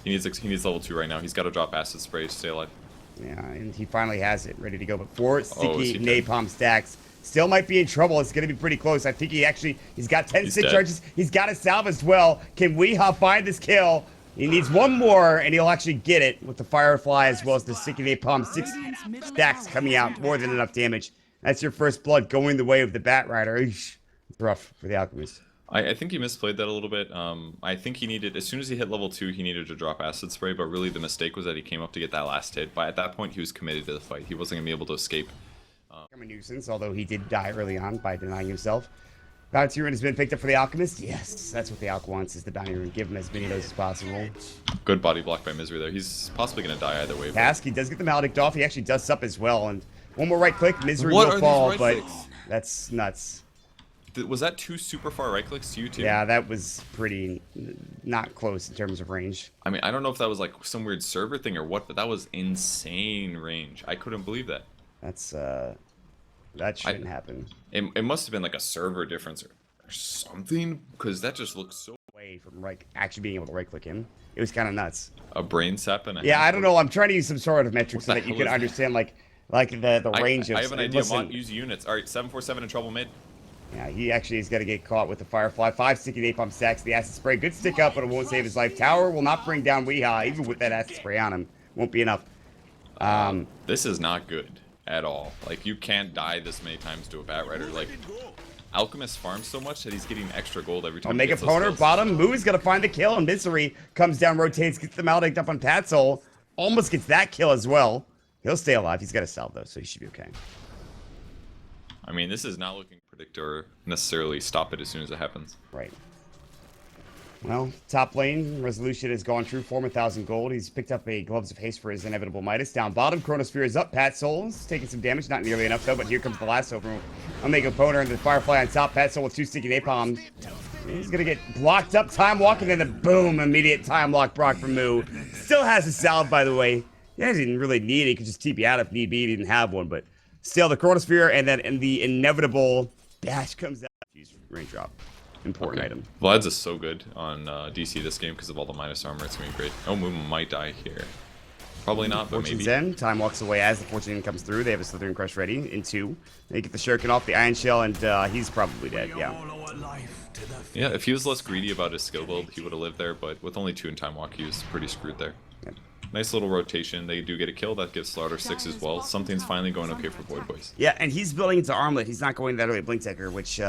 He needs level 2 right now. He's got to drop acid spray to stay alive. Yeah, and he finally has it ready to go. But 4 is sticky he napalm stacks. Still might be in trouble. It's going to be pretty close. I think he's got 10 stick charges. He's got a salve as well. Can Weehaw find this kill? He needs one more, and he'll actually get it with the Firefly as well as the sticky napalm. 6 stacks coming out. More than enough damage. That's your first blood going the way of the Bat Rider. Eesh. It's rough for the Alchemist. I think he misplayed that a little bit. I think he needed, as soon as he hit level 2, he needed to drop acid spray, but really the mistake was that he came up to get that last hit. But at that point, he was committed to the fight. He wasn't going to be able to escape. A nuisance, although he did die early on by denying himself. Bounty rune has been picked up for the Alchemist. Yes, that's what the Alch wants, is the bounty rune. Give him as many of those as possible. Good body block by Misery there. He's possibly going to die either way. Task, he does get the maledict off. He actually does sup as well. And one more right click, Misery will fall, but that's nuts. Was that 2 super far right clicks to you too? Yeah, that was pretty not close in terms of range. I mean, I don't know if that was like some weird server thing or what, but that was insane range. I couldn't believe that. That's that shouldn't happen. It must have been like a server difference or something, because that just looks so away from like actually being able to right click him. It was kind of nuts. A brain sap and a I don't know. I'm trying to use some sort of metric so that you can understand like the range of. I have an idea. Use units. All right, 747 in trouble mid. Yeah, he actually is going to get caught with the Firefly. 5 sticky napalm stacks. The acid spray. Good stick up, but it won't save his life. Tower will not bring down Weehaw, even with that acid spray on him. Won't be enough. This is not good at all. Like, you can't die this many times to a Bat Rider. Like, Alchemist farms so much that he's getting extra gold every time. Omega Poner, bottom. Moo is going to find the kill, and Misery comes down, rotates, gets the maledict up on Patsoul. Almost gets that kill as well. He'll stay alive. He's got a salve, though, so he should be okay. I mean, this is not looking predict or necessarily stop it as soon as it happens. Right. Well, top lane, Resolution has gone through 4,000 gold. He's picked up a Gloves of Haste for his inevitable Midas. Down bottom, Chronosphere is up. Patsoul is taking some damage, not nearly enough though, but here comes the lasso from Omega Poner and the Firefly on top. Patsoul with 2 sticky napalm. He's gonna get blocked up, time walking, and then boom, immediate time lock Brock from Moo. Still has a salve, by the way. Yeah, he didn't really need it. He could just TP out if need be. He didn't have one, but still the Chronosphere and then the inevitable dash comes out. Jeez, raindrop. Important item. Vlad's is so good on DC this game because of all the minus armor. It's going to be great. Oh, Moo might die here. Probably not, but Fortune's maybe. End. Time walks away as the Fortune End comes through. They have a Slithering Crush ready in 2. They get the Shuriken off the Iron Shell, and he's probably dead, yeah. Yeah, if he was less greedy about his skill build, he would have lived there, but with only 2 in Time Walk, he was pretty screwed there. Yep. Nice little rotation. They do get a kill. That gives Slaughter 6 as well. Something's finally going okay for Void Boys. Yeah, and he's building into Armlet. He's not going that early Blink Decker, which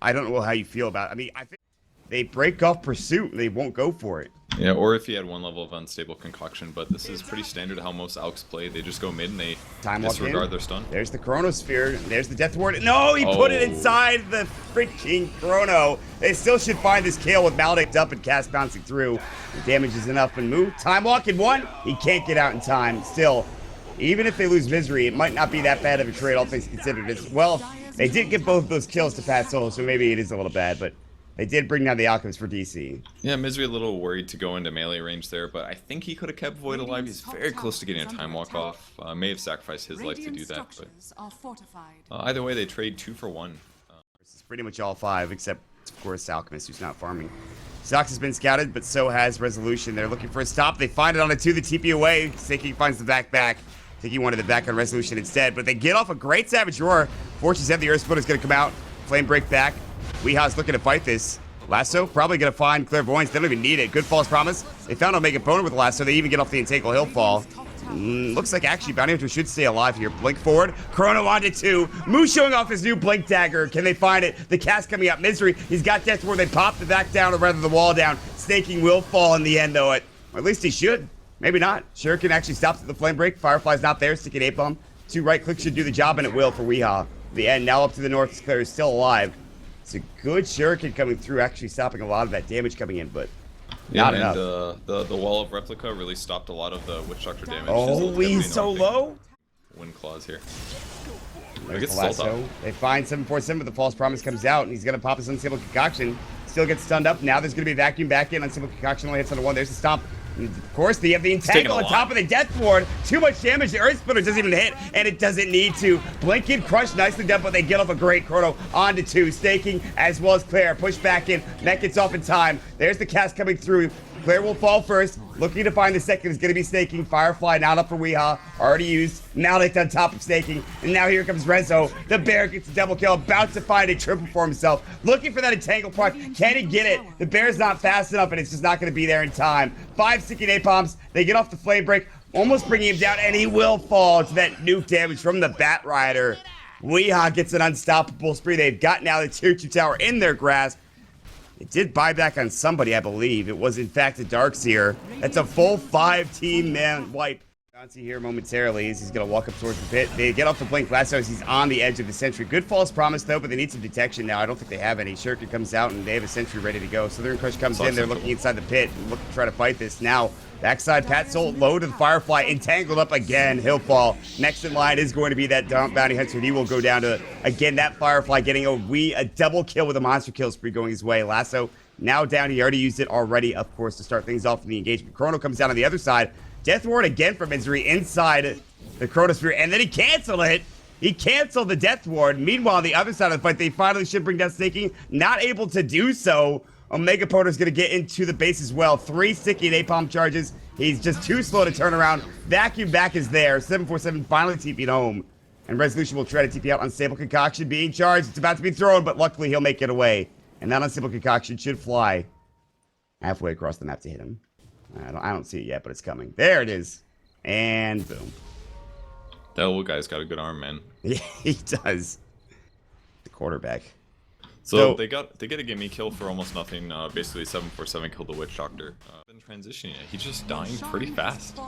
I don't know how you feel about it. I mean, I think they break off Pursuit. They won't go for it. Yeah, or if he had 1 level of Unstable Concoction, but this is pretty standard how most Alks play. They just go mid and they disregard their stun. There's the Chronosphere. There's the Death Ward. No, he put it inside the freaking Chrono. They still should find this kill with Maledict up and Cast bouncing through. The damage is enough and Moo. Time Walk in 1. He can't get out in time. Still, even if they lose Misery, it might not be that bad of a trade, all things considered. As well, they did get both of those kills to Patsoul, so maybe it is a little bad, but they did bring down the Alchemist for DC. Yeah, Misery a little worried to go into melee range there, but I think he could have kept Void alive. He's very close to getting a Time Walk off. May have sacrificed his life to do that, but either way, they trade 2 for 1. It's pretty much all 5, except, of course, Alchemist, who's not farming. Zox has been scouted, but so has Resolution. They're looking for a stop. They find it on a 2, the TP away. Sneyking finds the back. I think he wanted the back on Resolution instead, but they get off a great Savage Roar. Fortune's End, the Earth Splitter's going to come out. Flame break back. Weehaw's looking to fight this. Lasso probably going to find Clairvoyance. They don't even need it. Good false promise. They found Omega Poner with Lasso. They even get off the Integral Hill fall. Looks like actually Bounty Hunter should stay alive here. Blink forward. Chrono onto 2. Moo showing off his new Blink Dagger. Can they find it? The cast coming up. Misery. He's got Death Ward. They pop the back down, or rather the wall down. Sneyking will fall in the end, though. Or at least he should. Maybe not. Shuriken actually stops at the flame break. Firefly's not there. Sticky napalm. 2 right clicks should do the job, and it will for Weehaw. The end. Now up to the north. Claire is still alive. It's a good Shuriken coming through, actually stopping a lot of that damage coming in, but not enough. The wall of Replica really stopped a lot of the Witch Doctor damage. Oh, he's so low. Wind Claws here. There's the lasso. They find 747, but the false promise comes out, and he's going to pop his Unstable Concoction. Still gets stunned up. Now there's going to be a vacuum back in. Unstable Concoction only hits on 1. There's the stomp. And of course, they have the Entangle on top of the Death Ward. Too much damage. The Earth Splitter doesn't even hit, and it doesn't need to. Blink in, crush nicely done, but they get off a great Chrono onto 2. Sneyking as well as Claire. Push back in. Mech gets off in time. There's the cast coming through. Claire will fall first. Looking to find the second is going to be Sneyking. Firefly not up for Weehaw. Already used. Maldict on top of Sneyking. And now here comes Rezo. The bear gets a double kill. About to find a triple for himself. Looking for that entangle proc. Can he get it? The bear's not fast enough and it's just not going to be there in time. 5 sticky napalms. They get off the flame break. Almost bringing him down and he will fall to that nuke damage from the Bat Rider. Weehaw gets an unstoppable spree. They've got now the tier 2 tower in their grasp. It did buyback on somebody, I believe. It was, in fact, a Darkseer. That's a full 5-team man wipe. Bouncy here momentarily as he's going to walk up towards the pit. They get off the blink last time as he's on the edge of the sentry. Good false promise, though, but they need some detection now. I don't think they have any. Shuriken comes out, and they have a sentry ready to go. Southern Crush comes in. They're looking inside the pit and looking to try to fight this. Now, backside, Patsoul, low to the Firefly, entangled up again. He'll fall. Next in line is going to be that Bounty Hunter. He will go down to, again, that Firefly getting a double kill with a monster kill spree going his way. Lasso now down. He already used it already, of course, to start things off in the engagement. Chrono comes down on the other side. Death Ward again from Misery inside the Chronosphere, and then he canceled it. He canceled the Death Ward. Meanwhile, on the other side of the fight, they finally should bring down Sneyking. Not able to do so. Omega Poder's going to get into the base as well. 3 sticky napalm charges. He's just too slow to turn around. Vacuum back is there. 747 finally TP'd home. And Resolution will try to TP out. Unstable Concoction being charged. It's about to be thrown, but luckily he'll make it away. And that Unstable Concoction should fly halfway across the map to hit him. I don't see it yet, but it's coming. There it is. And boom. That little guy's got a good arm, man. Yeah, he does. The quarterback. So they get a gimme kill for almost nothing. Basically, 747 killed the Witch Doctor. Been transitioning it. He's just dying pretty fast.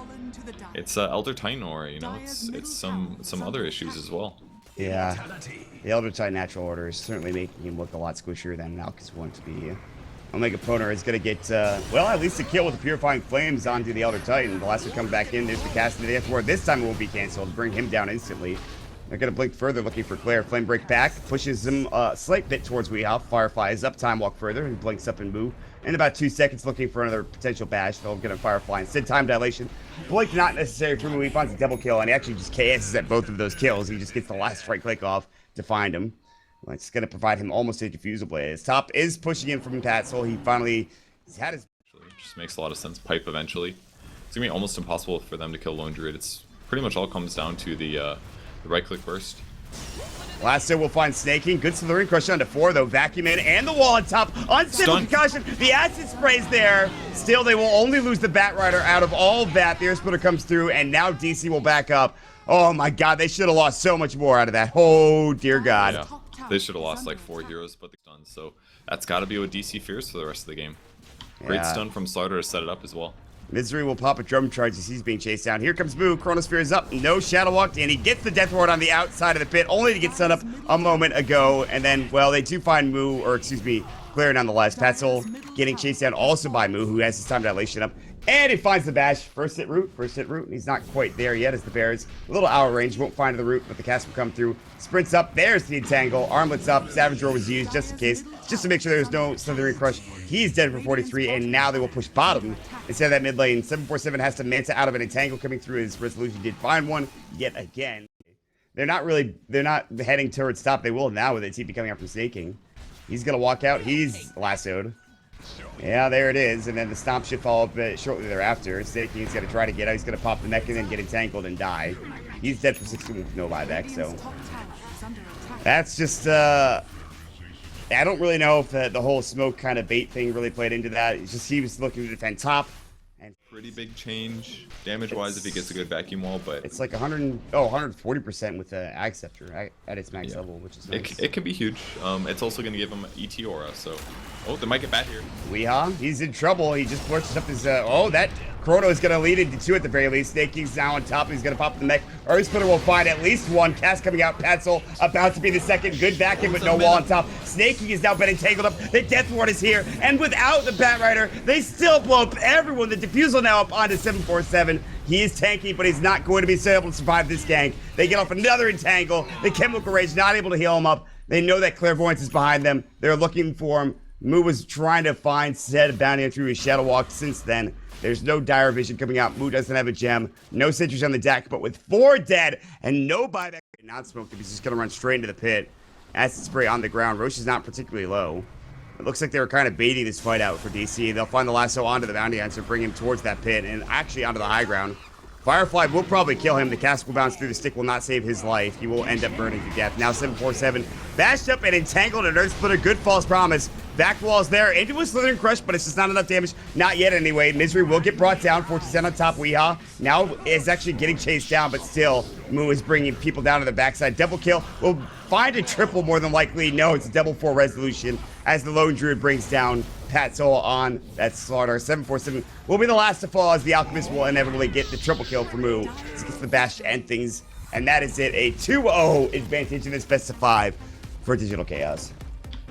It's Elder Titan aura, you know. It's some other issues as well. Yeah, the Elder Titan natural order is certainly making him look a lot squishier than Malk is going to be. Omega Poner is going to get, well, at least a kill with the Purifying Flames onto the Elder Titan. The last one comes back in. There's the cast into the Death Ward. This time it won't be canceled. Bring him down instantly. They're going to blink further, looking for Claire. Flame break back, pushes him a slight bit towards Weehaw. Firefly is up, time walk further, and blinks up and Moo. In about 2 seconds, looking for another potential bash. They'll get a Firefly. Instead, time dilation. Blink not necessary for Moo. He finds a double kill, and he actually just KS's at both of those kills. He just gets the last right click off to find him. Well, it's going to provide him almost a diffusal blade. His top is pushing in from Patsoul. He's had his... Just makes a lot of sense. Pipe eventually. It's going to be almost impossible for them to kill Lone Druid. It's pretty much all comes down to the right click burst. Last hit will find Sneyking. Good Slithering Crush onto 4, though. Vacuum in and the wall on top. Unstable Concussion. The acid spray's there. Still, they will only lose the Bat Rider out of all of that. The Air Splitter comes through, and now DC will back up. Oh my god, they should have lost so much more out of that. Oh, dear god. Yeah. They should have lost like 4 heroes, but they're done. So that's got to be what DC fears for the rest of the game. Great stun from Slaughter to set it up as well. Misery will pop a drum charge as he's being chased down. Here comes Moo. Chronosphere is up. No Shadow Walk, and he gets the Death Ward on the outside of the pit, only to get set up a moment ago. And then, well, they do find Moo, or excuse me, Claire nonetheless. Patsoul getting chased down also by Moo, who has his time dilation up. And he finds the bash. First hit root. And he's not quite there yet as the Bears. A little hour range. Won't find the root, but the cast will come through. Sprints up. There's the entangle. Armlet's up. Savage Roar was used just in case. Just to make sure there's no Slithering Crush. He's dead for 43, and now they will push bottom instead of that mid lane. 747 has to Manta out of an entangle coming through. His Resolution did find one yet again. They're not heading towards top. They will now with the TP coming out from Sneyking. He's going to walk out. He's lassoed. Yeah, there it is. And then the stomp should follow up shortly thereafter. Snayking's going to try to get out. He's going to pop the mech and then get entangled and die. He's dead for 60 with no buyback, so that's just, I don't really know if the whole smoke kind of bait thing really played into that. It's just he was looking to defend top. And pretty big change damage-wise if he gets a good vacuum wall, but it's like 140% with the Ag Scepter at its max level, which is nice. It can be huge. It's also going to give him ET aura, so they might get bat here. Weehaw, he's in trouble. He just forces up his that Chrono is going to lead into 2 at the very least. Sneyting's now on top. He's going to pop the mech. Earth Splitter will find at least 1. Cast coming out. Patsoul about to be the second. Good vacuum with no wall on top. Sneyking is now been entangled up. The Death Ward is here. And without the Bat Rider, they still blow up everyone. The Diffusal now up onto 747. He is tanky, but he's not going to be able to survive this gank. They get off another entangle. The Chemical Rage not able to heal him up. They know that Clairvoyance is behind them. They're looking for him. Moo was trying to find said bounty through his Shadow Walk since then. There's no dire vision coming out. Moo doesn't have a gem. No sentries on the deck, but with 4 dead and no buyback, not smoked, he's just going to run straight into the pit. Acid spray on the ground. Roche is not particularly low. It looks like they were kind of baiting this fight out for DC. They'll find the lasso onto the bounty hunter, bring him towards that pit, and actually onto the high ground. Firefly will probably kill him. The cask will bounce through. The stick will not save his life. He will end up burning to death. Now 747 bashed up and entangled. An Earth Splitter. Good false promise. Back wall's there. Into a Slithering Crush, but it's just not enough damage. Not yet anyway. Misery will get brought down. 4% on top. Weehaw now is actually getting chased down, but still Moo is bringing people down to the backside. Double kill. Will find a triple more than likely. No, it's a double 4 resolution as the Lone Druid brings down Patsoul on that slaughter. 747 will be the last to fall as the Alchemist will inevitably get the triple kill for Moo. He gets the bash to end things, and that is it. A 2-0 advantage in this best of 5 for Digital Chaos.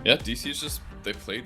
Yeah, DC's just, they played